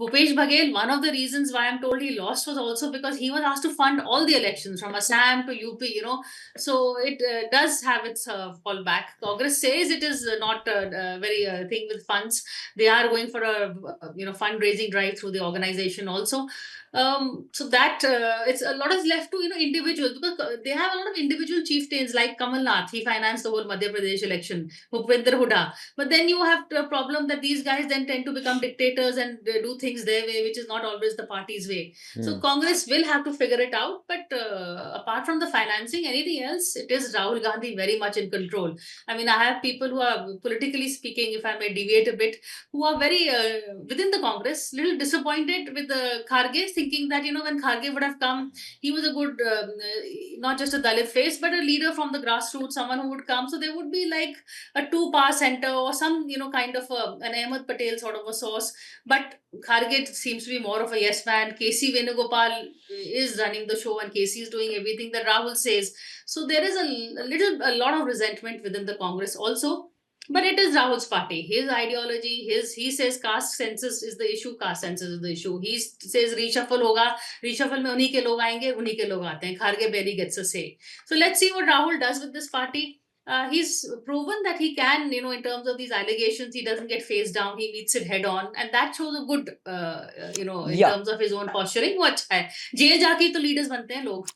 Bhupesh Baghel, one of the reasons why I'm told he lost was also because he was asked to fund all the elections from Assam to UP, So it does have its fallback. Congress says it is not very thing with funds. They are going for a fundraising drive through the organization also. So that it's a lot is left to individuals, because they have a lot of individual chieftains like Kamal Nath. He financed the whole Madhya Pradesh election. Bhupinder Hooda. But then you have a problem that these guys then tend to become dictators and do things their way, which is not always the party's way. So Congress will have to figure it out. But apart from the financing, anything else, it is Rahul Gandhi very much in control. I mean, I have people who are, politically speaking, if I may deviate a bit, who are very within the Congress, little disappointed with Kharge, thinking that when Kharge would have come, he was a good, not just a Dalit face, but a leader from the grassroots, someone who would come. So there would be like a two-power center or some, kind of an Ahmed Patel sort of a source. But Kharge seems to be more of a yes man. KC Venugopal is running the show, and KC is doing everything that Rahul says. So there is a lot of resentment within the Congress also. But it is Rahul's party, his ideology, he says caste census is the issue, caste census is the issue. He says reshuffle hoga, reshuffle mein unhi ke log aayenge, unhi ke log aate hain. Kharge barely gets a say. So let's see what Rahul does with this party. He's proven that he can, in terms of these allegations, he doesn't get phased down, he meets it head on, and that shows a good, in Yeah. terms of his own posturing. वो अच्छा है. Jail जाके तो leaders बनते हैं लोग.